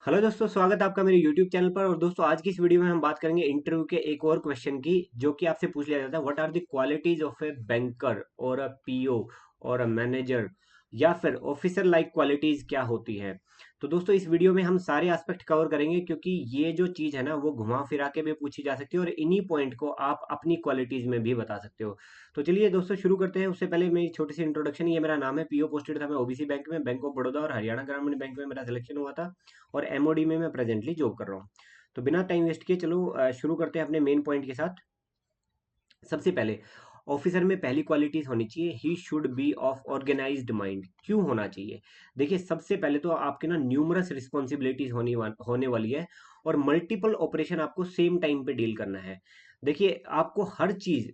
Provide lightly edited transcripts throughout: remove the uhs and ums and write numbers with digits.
Hello दोस्तों, स्वागत है आपका मेरे YouTube चैनल पर। और दोस्तों, आज की इस वीडियो में हम बात करेंगे इंटरव्यू के एक और क्वेश्चन की, जो कि आपसे पूछ लिया जाता है, what are the qualities of a banker और अ पीओ और अ मैनेजर, या फिर ऑफिसर लाइक क्वालिटीज क्या होती है। तो दोस्तों, इस वीडियो में हम सारे एस्पेक्ट कवर करेंगे, क्योंकि ये जो चीज है ना, वो घुमा फिरा के भी पूछी जा सकती है और इन्हीं पॉइंट को आप अपनी क्वालिटीज में भी बता सकते हो। तो चलिए दोस्तों, शुरू करते हैं। उससे पहले मेरी छोटी सी इंट्रोडक्शन। ये मेरा नाम है, पीओ पोस्टेड था मैं ओबीसी बैंक में, बैंक ऑफ बड़ौदा और हरियाणा ग्रामीण बैंक में मेरा सिलेक्शन हुआ था, और एमओडी में मैं प्रेजेंटली जॉब कर रहा हूँ। तो बिना टाइम वेस्ट किए चलो शुरू करते हैं अपने मेन पॉइंट के साथ। सबसे पहले, ऑफिसर में पहली क्वालिटीज होनी चाहिए, he should be of organised mind. क्यों होना चाहिए? देखिए, सबसे पहले तो आपके ना न्यूमरस रिस्पॉन्सिबिलिटीज होने वाली है, और मल्टीपल ऑपरेशन आपको सेम टाइम पे डील करना है। देखिए, आपको हर चीज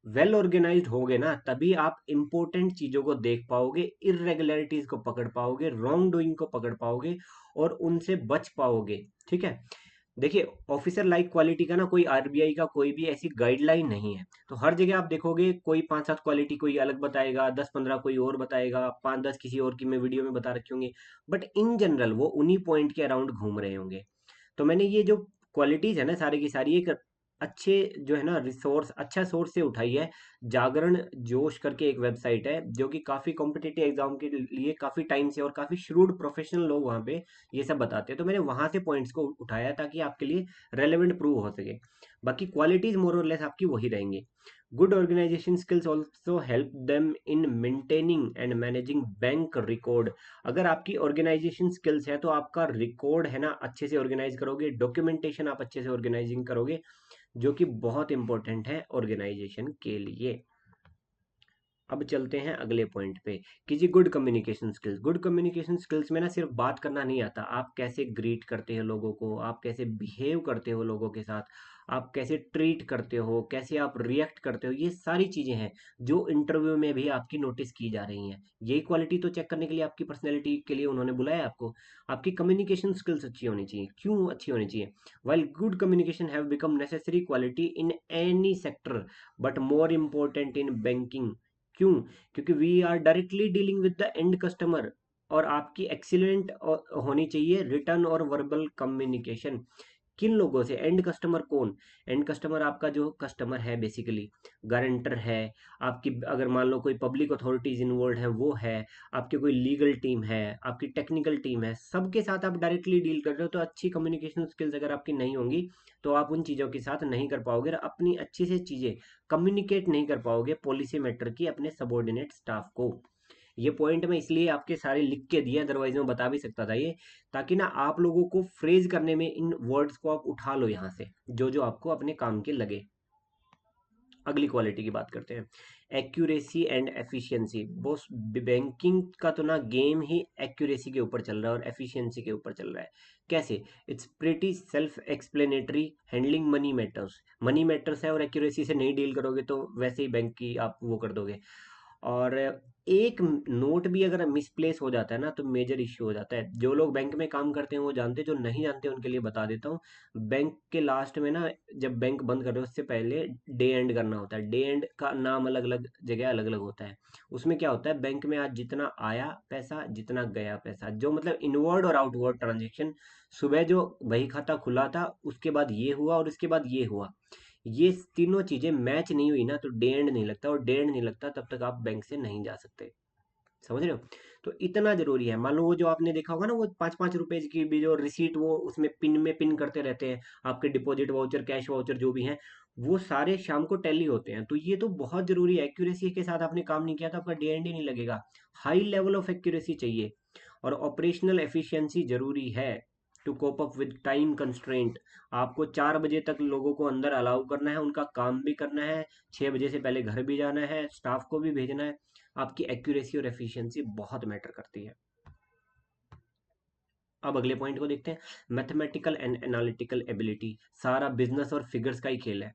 वेल ऑर्गेनाइज्ड होगे ना, तभी आप इंपॉर्टेंट चीजों को देख पाओगे, इरेगुलरिटीज को पकड़ पाओगे, रॉन्ग डूइंग को पकड़ पाओगे और उनसे बच पाओगे। ठीक है। देखिए, ऑफिसर लाइक क्वालिटी का ना कोई आरबीआई का कोई भी ऐसी गाइडलाइन नहीं है। तो हर जगह आप देखोगे कोई 5-7 क्वालिटी कोई अलग बताएगा, 10-15 कोई और बताएगा, 5-10 किसी और की मैं वीडियो में बता रखे होंगे। बट इन जनरल वो उन्हीं पॉइंट के अराउंड घूम रहे होंगे। तो मैंने ये जो क्वालिटीज है ना, सारी की सारी एक अच्छे जो है ना रिसोर्स, अच्छा सोर्स से उठाई है। जागरण जोश करके एक वेबसाइट है, जो कि काफी कॉम्पिटिटिव एग्जाम के लिए काफी टाइम से और काफी श्रूड प्रोफेशनल लोग वहाँ पे ये सब बताते हैं। तो मैंने वहां से पॉइंट्स को उठाया ताकि आपके लिए रेलेवेंट प्रूव हो सके। बाकी क्वालिटीज मोर और लेस आपकी वही रहेंगी। Good organisation skills also help them in maintaining and managing bank record. अगर आपकी ऑर्गेनाइजेशन स्किल्स है तो आपका रिकॉर्ड है ना अच्छे से ऑर्गेनाइज करोगे, डॉक्यूमेंटेशन आप अच्छे से ऑर्गेनाइजिंग करोगे, जो कि बहुत इंपॉर्टेंट है ऑर्गेनाइजेशन के लिए। अब चलते हैं अगले पॉइंट पे कि जी good communication skills. Good communication skills में ना सिर्फ बात करना नहीं आता, आप कैसे ग्रीट करते हो लोगों को, आप कैसे बिहेव करते हो लोगों के साथ, आप कैसे ट्रीट करते हो, कैसे आप रिएक्ट करते हो, ये सारी चीजें हैं जो इंटरव्यू में भी आपकी नोटिस की जा रही हैं। यही क्वालिटी तो चेक करने के लिए, आपकी पर्सनैलिटी के लिए उन्होंने बुलाया है आपको। आपकी कम्युनिकेशन स्किल्स अच्छी होनी चाहिए। क्यों अच्छी होनी चाहिए? While good communication have become necessary quality in any sector, but more important in banking. क्यों? क्योंकि we are directly dealing with the end customer, और आपकी एक्सीलेंट होनी चाहिए रिटर्न और वर्बल कम्युनिकेशन। किन लोगों से? एंड कस्टमर कौन? एंड कस्टमर आपका जो कस्टमर है, बेसिकली गारंटर है आपकी। अगर मान लो कोई पब्लिक अथॉरिटीज इन्वॉल्व है, वो है आपकी, कोई लीगल टीम है, आपकी टेक्निकल टीम है, सबके साथ आप डायरेक्टली डील कर रहे हो। तो अच्छी कम्युनिकेशन स्किल्स अगर आपकी नहीं होंगी, तो आप उन चीज़ों के साथ नहीं कर पाओगे और अपनी अच्छी से चीज़ें कम्युनिकेट नहीं कर पाओगे पॉलिसी मैटर की अपने सबॉर्डिनेट स्टाफ को। ये पॉइंट मैं इसलिए आपके सारे लिख के दिए, अदरवाइज मैं बता भी सकता था ये, ताकि ना आप लोगों को फ्रेज करने में इन वर्ड्स को आप उठा लो यहाँ से, जो जो आपको अपने काम के लगे। अगली क्वालिटी की बात करते हैं, accuracy and efficiency. Boss, banking का तो ना गेम ही एक्यूरेसी के ऊपर चल रहा है और एफिशिएंसी के ऊपर चल रहा है। कैसे? It's pretty self explanatory. Handling money matters, money matters है और एक्यूरेसी से नहीं डील करोगे तो वैसे ही बैंक की आप वो कर दोगे। और एक नोट भी अगर मिसप्लेस हो जाता है ना, तो मेजर इश्यू हो जाता है। जो लोग बैंक में काम करते हैं वो जानते हैं, जो नहीं जानते उनके लिए बता देता हूँ। बैंक के लास्ट में ना, जब बैंक बंद कर रहे हो उससे पहले डे एंड करना होता है। डे एंड का नाम अलग अलग जगह अलग अलग होता है। उसमें क्या होता है, बैंक में आज जितना आया पैसा, जितना गया पैसा, जो मतलब इनवर्ड और आउटवर्ड ट्रांजेक्शन, सुबह जो बही खाता खुला था उसके बाद ये हुआ और उसके बाद ये हुआ, ये तीनों चीजें मैच नहीं हुई ना, तो डे एंड नहीं लगता, और डे एंड नहीं लगता तब तक आप बैंक से नहीं जा सकते। समझ रहे हो? तो इतना जरूरी है। मान लो वो जो आपने देखा होगा ना, वो 5-5 रुपए की भी जो रिसीट, वो उसमें पिन में पिन करते रहते हैं, आपके डिपॉजिट वाउचर, कैश वाउचर जो भी हैं, वो सारे शाम को टैली होते हैं। तो ये तो बहुत जरूरी है। एक्यूरेसी के साथ आपने काम नहीं किया तो आपका डे एंड ही नहीं लगेगा। हाई लेवल ऑफ एक्यूरेसी चाहिए। और ऑपरेशनल एफिशिएंसी जरूरी है to cope up with time constraint. आपको 4 बजे तक लोगों को अंदर अलाउ करना है, उनका काम भी करना है, 6 बजे से पहले घर भी जाना है, स्टाफ को भी भेजना है। आपकी एक्यूरेसी और एफिशिएंसी बहुत मैटर करती है। अब अगले पॉइंट को देखते हैं, मैथमेटिकल एंड एनालिटिकल एबिलिटी। सारा बिजनेस और फिगर्स का ही खेल है।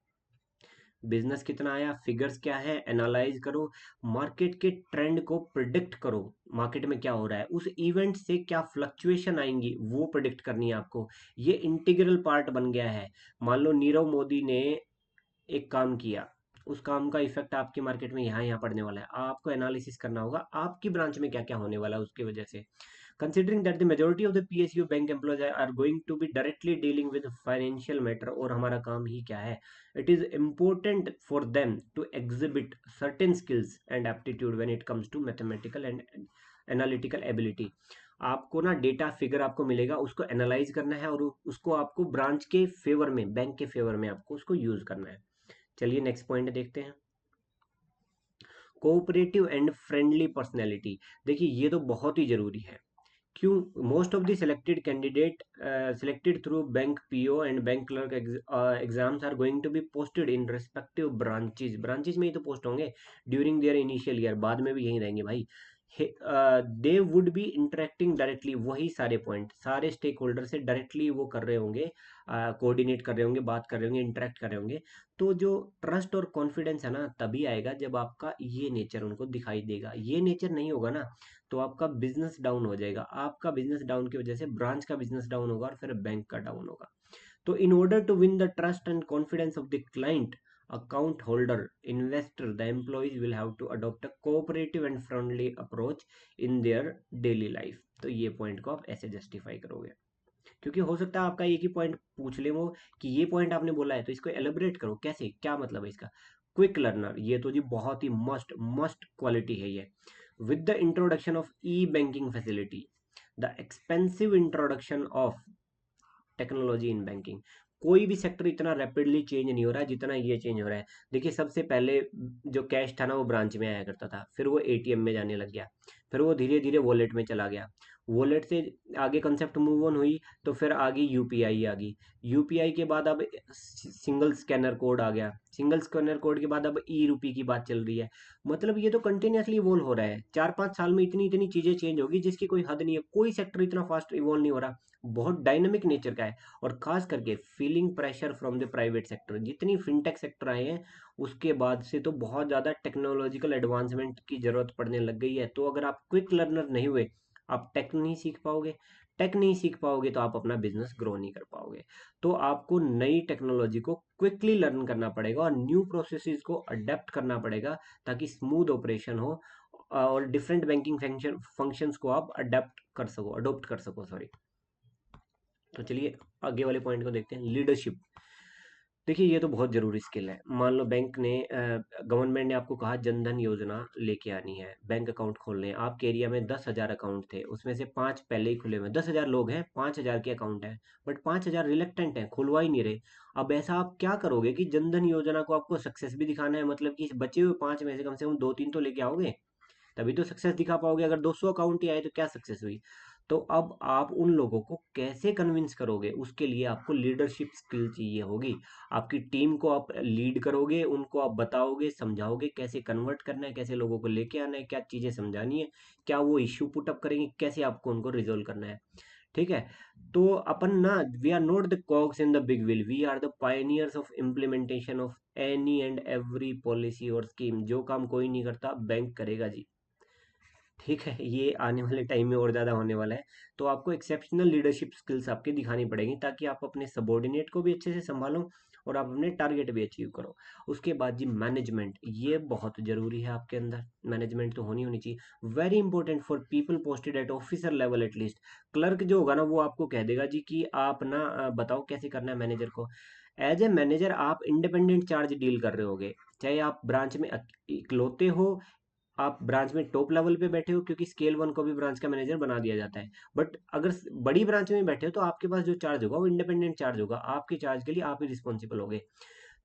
बिजनेस कितना आया, फिगर्स क्या है, एनालाइज करो, मार्केट के ट्रेंड को प्रिडिक्ट करो। मार्केट में क्या हो रहा है, उस इवेंट से क्या फ्लक्चुएशन आएंगी, वो प्रिडिक्ट करनी है आपको। ये इंटीग्रल पार्ट बन गया है। मान लो नीरव मोदी ने एक काम किया, उस काम का इफेक्ट आपके मार्केट में यहाँ यहाँ पड़ने वाला है। आपको एनालिसिस करना होगा आपकी ब्रांच में क्या क्या होने वाला है उसकी वजह से। Considering that the majority of the PSU bank employees are going to be directly dealing with financial matter, और हमारा काम ही क्या है, it is important for them to exhibit certain skills and aptitude when it comes to mathematical and analytical ability. आपको ना data figure आपको मिलेगा, उसको एनालाइज करना है और उसको आपको ब्रांच के फेवर में, बैंक के फेवर में आपको उसको यूज करना है। चलिए नेक्स्ट पॉइंट देखते हैं, कोऑपरेटिव एंड फ्रेंडली पर्सनैलिटी। देखिए ये तो बहुत ही जरूरी है। क्यों? Most of the selected candidate selected through bank PO and bank clerk exams are going to be posted in respective branches, branches में ही तो पोस्ट होंगे ड्यूरिंग देयर इनिशियल ईयर, बाद में भी यहीं रहेंगे भाई। They would be interacting directly, वही सारे पॉइंट, सारे स्टेक होल्डर से डायरेक्टली वो कर रहे होंगे, कोऑर्डिनेट कर रहे होंगे, बात कर रहे होंगे, इंटरेक्ट कर रहे होंगे। तो जो ट्रस्ट और कॉन्फिडेंस है ना, तभी आएगा जब आपका ये नेचर उनको दिखाई देगा। ये नेचर नहीं होगा ना, तो आपका बिजनेस डाउन हो जाएगा। आपका बिजनेस डाउन की वजह से ब्रांच का बिजनेस डाउन होगा और फिर बैंक का डाउन होगा। तो in order to win the trust and confidence of the client, account holder, investor, the employees will have to adopt a cooperative and friendly approach in their daily life। तो ये point को आप ऐसे justify करोगे, क्योंकि हो सकता है आपका एक ही पॉइंट पूछ ले वो कि ये पॉइंट आपने बोला है तो इसको एलिब्रेट करो, कैसे, क्या मतलब है इसका। क्विक लर्नर, ये तो जी बहुत ही मस्ट मस्ट क्वालिटी है ये। With the introduction of E banking facility, the expensive introduction of technology in banking, कोई भी सेक्टर इतना रैपिडली चेंज नहीं हो रहा है जितना ये चेंज हो रहा है। देखिए सबसे पहले जो कैश था ना वो ब्रांच में आया करता था, फिर वो एटीएम में जाने लग गया, फिर वो धीरे धीरे वॉलेट में चला गया, वॉलेट से आगे कंसेप्ट मूव ऑन हुई, तो फिर आगे यूपीआई आ गई, यूपीआई के बाद अब सिंगल स्कैनर कोड आ गया, सिंगल स्कैनर कोड के बाद अब ई रूपी की बात चल रही है। मतलब ये तो कंटिन्यूसली इवॉल्व हो रहा है, 4-5 साल में इतनी इतनी चीजें चेंज होगी जिसकी कोई हद नहीं है। कोई सेक्टर इतना फास्ट इवॉल्व नहीं हो रहा, बहुत डायनामिक नेचर का है। और खास करके feeling pressure from the private sector, जितनी फिनटेक सेक्टर आए हैं उसके बाद से तो बहुत ज़्यादा टेक्नोलॉजिकल एडवांसमेंट की ज़रूरत पड़ने लग गई है। तो अगर आप क्विक लर्नर नहीं हुए, आप टेक नहीं सीख पाओगे, टेक नहीं सीख पाओगे तो आप अपना बिजनेस ग्रो नहीं कर पाओगे। तो आपको नई टेक्नोलॉजी को क्विकली लर्न करना पड़ेगा और न्यू प्रोसेसेस को अडेप्ट करना पड़ेगा, ताकि स्मूथ ऑपरेशन हो और डिफरेंट बैंकिंग फंक्शंस को आप अडोप्ट कर सको, सॉरी। तो चलिए आगे वाले पॉइंट को देखते हैं, लीडरशिप। देखिए ये तो बहुत जरूरी स्किल है। मान लो बैंक ने, गवर्नमेंट ने आपको कहा जनधन योजना लेके आनी है, बैंक अकाउंट खोलने हैं, आपके एरिया में 10,000 अकाउंट थे, उसमें से 5 पहले ही खुले हुए, 10,000 लोग हैं, 5,000 के अकाउंट है, बट 5,000 रिलेक्टेंट हैं, खुलवा ही नहीं रहे। अब ऐसा आप क्या करोगे कि जनधन योजना को आपको सक्सेस भी दिखाना है, मतलब कि इस बचे हुए 5 में से कम 2-3 तो लेके आओगे, तभी तो सक्सेस दिखा पाओगे। अगर 200 अकाउंट ही आए तो क्या सक्सेस हुई। तो अब आप उन लोगों को कैसे कन्विंस करोगे, उसके लिए आपको लीडरशिप स्किल चाहिए होगी। आपकी टीम को आप लीड करोगे, उनको आप बताओगे, समझाओगे कैसे कन्वर्ट करना है, कैसे लोगों को लेके आना है, क्या चीजें समझानी है, क्या वो इश्यू पुटअप करेंगे, कैसे आपको उनको रिजोल्व करना है। ठीक है। तो अपन ना, we are not the cogs in the big wheel, we are the pioneers of implementation of any and every policy और स्कीम। जो काम कोई नहीं करता बैंक करेगा जी। ठीक है, ये आने वाले टाइम में और ज़्यादा होने वाला है। तो आपको एक्सेप्शनल लीडरशिप स्किल्स आपकी दिखानी पड़ेगी, ताकि आप अपने सबॉर्डिनेट को भी अच्छे से संभालो और आप अपने टारगेट भी अचीव करो। उसके बाद जी मैनेजमेंट, ये बहुत ज़रूरी है आपके अंदर, मैनेजमेंट तो होनी होनी चाहिए। Very important for people posted at officer level at least. Clerk जो होगा ना वो आपको कह देगा जी कि आप ना बताओ कैसे करना है मैनेजर को। एज ए मैनेजर आप इंडिपेंडेंट चार्ज डील कर रहे होगे, चाहे आप ब्रांच में इकलौते हो, आप ब्रांच में टॉप लेवल पे बैठे हो, क्योंकि स्केल 1 को भी ब्रांच का मैनेजर बना दिया जाता है। बट अगर बड़ी ब्रांच में बैठे हो तो आपके पास जो चार्ज होगा वो इंडिपेंडेंट चार्ज होगा, आपके चार्ज के लिए आप ही रिस्पॉन्सिबल होगे।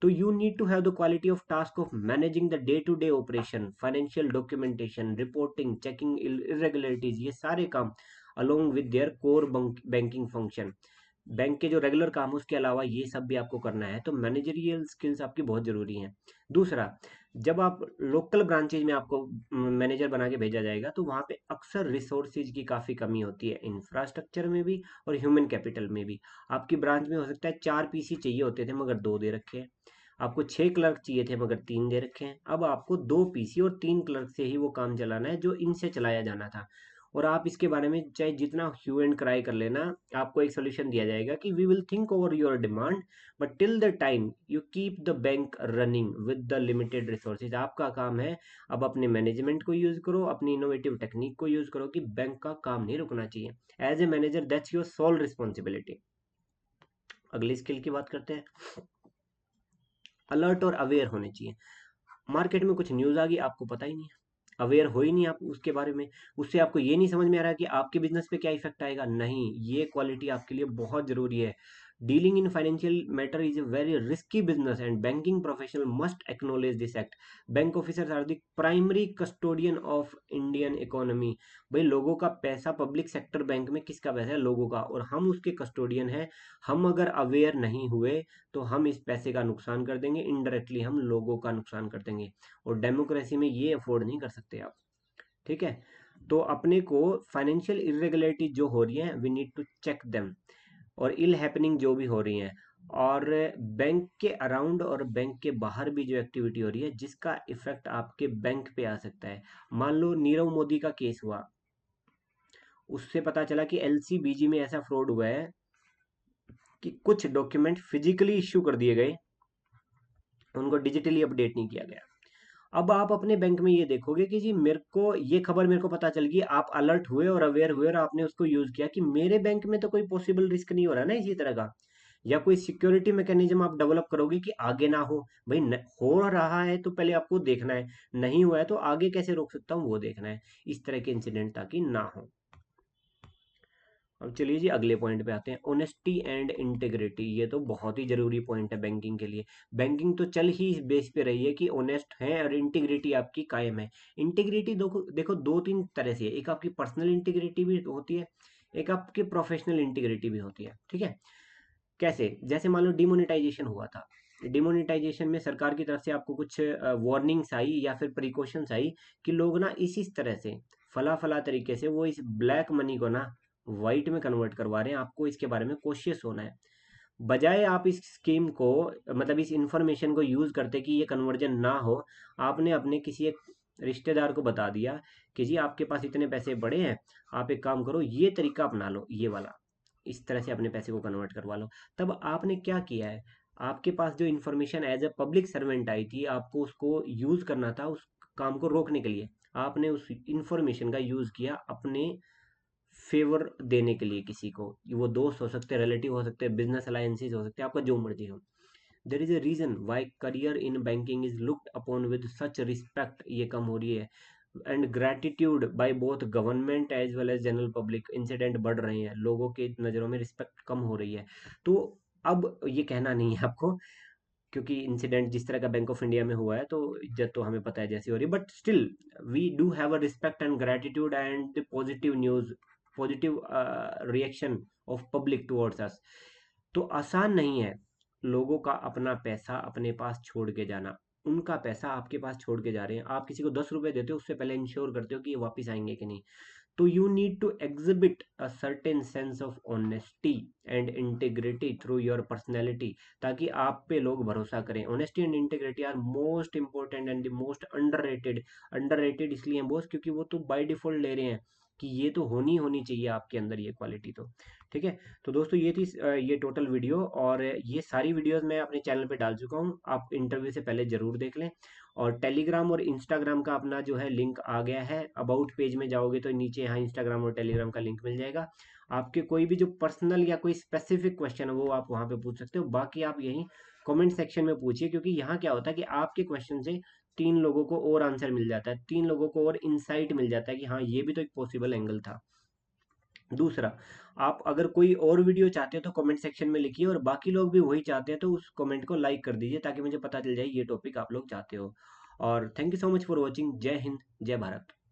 तो you need to have the quality of task of managing the day to day operation, financial documentation, reporting, checking irregularities, ये सारे काम along with their core banking function. Bank के जो रेगुलर काम है उसके अलावा ये सब भी आपको करना है। तो मैनेजरियल स्किल्स आपकी बहुत जरूरी हैं। दूसरा, जब आप लोकल ब्रांचेज में आपको मैनेजर बना के भेजा जाएगा तो वहाँ पे अक्सर रिसोर्सेज की काफ़ी कमी होती है, इंफ्रास्ट्रक्चर में भी और ह्यूमन कैपिटल में भी। आपकी ब्रांच में हो सकता है 4 पीसी चाहिए होते थे मगर 2 दे रखे हैं, आपको 6 क्लर्क चाहिए थे मगर 3 दे रखे हैं। अब आपको 2 पीसी और 3 क्लर्क से ही वो काम चलाना है जो इनसे चलाया जाना था। और आप इसके बारे में चाहे जितना ह्यू एंड क्राई कर लेना, आपको एक सोल्यूशन दिया जाएगा कि we will think over your demand, but till the time you keep the bank running with the limited resources. आपका काम है अब अपने मैनेजमेंट को यूज करो, अपनी इनोवेटिव टेक्निक को यूज करो कि बैंक का काम नहीं रुकना चाहिए। As a manager that's your sole responsibility. अगली स्किल की बात करते हैं। अलर्ट और अवेयर होने चाहिए। मार्केट में कुछ न्यूज़ आ गई, आपको पता ही नहीं है, अवेयर हो ही नहीं आप उसके बारे में, उससे आपको ये नहीं समझ में आ रहा कि आपके बिजनेस पे क्या इफेक्ट आएगा। नहीं, ये क्वालिटी आपके लिए बहुत जरूरी है। Dealing in financial matter is a very risky business and banking professional must acknowledge this act. Bank officers are the primary custodian of Indian economy. भाई, लोगों का पैसा, पब्लिक सेक्टर बैंक में किसका पैसा है? लोगों का, और हम उसके कस्टोडियन हैं। हम अगर अवेयर नहीं हुए तो हम इस पैसे का नुकसान कर देंगे, इनडायरेक्टली हम लोगों का नुकसान कर देंगे, और डेमोक्रेसी में ये अफोर्ड नहीं कर सकते आप। ठीक है, तो अपने को फाइनेंशियल इरेगुलरिटी जो हो रही है, we need to check them, और इल हैपनिंग जो भी हो रही है, और बैंक के अराउंड और बैंक के बाहर भी जो एक्टिविटी हो रही है जिसका इफेक्ट आपके बैंक पे आ सकता है। मान लो नीरव मोदी का केस हुआ, उससे पता चला कि एलसीबीजी में ऐसा फ्रॉड हुआ है कि कुछ डॉक्यूमेंट फिजिकली इश्यू कर दिए गए, उनको डिजिटली अपडेट नहीं किया गया। अब आप अपने बैंक में ये देखोगे कि जी मेरे को ये खबर, मेरे को पता चल गई, आप अलर्ट हुए और अवेयर हुए और आपने उसको यूज किया कि मेरे बैंक में तो कोई पॉसिबल रिस्क नहीं हो रहा ना इसी तरह का, या कोई सिक्योरिटी मैकेनिज्म आप डेवलप करोगे कि आगे ना हो। भाई हो रहा है तो पहले आपको देखना है, नहीं हुआ है तो आगे कैसे रोक सकता हूँ वो देखना है, इस तरह के इंसिडेंट ताकि ना हो। अब चलिए जी अगले पॉइंट पे आते हैं, ऑनेस्टी एंड इंटेग्रिटी। ये तो बहुत ही जरूरी पॉइंट है बैंकिंग के लिए। बैंकिंग तो चल ही इस बेस पे रही है कि ऑनेस्ट है और इंटीग्रिटी आपकी कायम है। इंटीग्रिटी देखो देखो दो तीन तरह से है, एक आपकी पर्सनल इंटीग्रिटी भी होती है, एक आपकी प्रोफेशनल इंटीग्रिटी भी होती है। ठीक है, कैसे? जैसे मान लो डिमोनेटाइजेशन हुआ था, डिमोनेटाइजेशन में सरकार की तरफ से आपको कुछ वार्निंग्स आई या फिर प्रिकॉशंस आई कि लोग ना इस तरह से फला फला तरीके से वो इस ब्लैक मनी को ना वाइट में कन्वर्ट करवा रहे हैं, आपको इसके बारे में कॉशियस होना है। बजाय आप इस स्कीम को, मतलब इस इंफॉर्मेशन को यूज करते कि ये कन्वर्जन ना हो, आपने अपने किसी एक रिश्तेदार को बता दिया कि जी आपके पास इतने पैसे पड़े हैं, आप एक काम करो, ये तरीका अपना लो, ये वाला, इस तरह से अपने पैसे को कन्वर्ट करवा लो। तब आपने क्या किया है, आपके पास जो information as a public servant आई थी, आपको उसको यूज करना था उस काम को रोकने के लिए, आपने उस इंफॉर्मेशन का यूज किया अपने फेवर देने के लिए किसी को। वो दोस्त हो सकते हैं, रिलेटिव हो सकते हैं, बिजनेस अलायंसेस हो सकते हैं, आपका जो मर्जी हो। There is a reason why career in banking is looked upon with such respect, ये कम हो रही है, and gratitude by both government as well as general public. Incident बढ़ रहे हैं, लोगों के नज़रों में रिस्पेक्ट कम हो रही है। तो अब ये कहना नहीं है आपको, क्योंकि इंसिडेंट जिस तरह का बैंक ऑफ इंडिया में हुआ है तो इज्जत तो हमें पता है जैसी हो रही है, but still we do have a respect and gratitude and positive news, positive reaction of public towards us. तो आसान नहीं है लोगों का अपना पैसा अपने पास छोड़ के जाना। उनका पैसा आपके पास छोड़ के जा रहे हैं, आप किसी को 10 रुपए देते हो, उससे पहले इंश्योर करते हो कि ये वापस आएंगे कि नहीं। तो you need to exhibit a certain sense of honesty and integrity through your personality, ताकि आप पे लोग भरोसा करें। honesty and integrity are most important and the most underrated। underrated इसलिए हैं बॉस क्योंकि वो तो बाय डिफॉल्ट ले रहे हैं कि ये तो होनी होनी चाहिए आपके अंदर ये क्वालिटी। तो ठीक है, तो दोस्तों ये थी ये टोटल वीडियो, और ये सारी वीडियोस मैं अपने चैनल पे डाल चुका हूँ, आप इंटरव्यू से पहले जरूर देख लें। और टेलीग्राम और इंस्टाग्राम का अपना जो है लिंक आ गया है, अबाउट पेज में जाओगे तो नीचे यहाँ इंस्टाग्राम और टेलीग्राम का लिंक मिल जाएगा। आपके कोई भी जो पर्सनल या कोई स्पेसिफिक क्वेश्चन है वो आप वहाँ पे पूछ सकते हो, बाकी आप यहीं कमेंट सेक्शन में पूछिए, क्योंकि यहाँ क्या होता है कि आपके क्वेश्चन से 3 लोगों को और आंसर मिल जाता है, 3 लोगों को और इंसाइट मिल जाता है कि हाँ ये भी तो एक पॉसिबल एंगल था। दूसरा, आप अगर कोई और वीडियो चाहते हो तो कमेंट सेक्शन में लिखिए, और बाकी लोग भी वही चाहते हैं तो उस कमेंट को लाइक कर दीजिए ताकि मुझे पता चल जाए ये टॉपिक आप लोग चाहते हो। और thank you so much for watching. जय हिंद, जय भारत।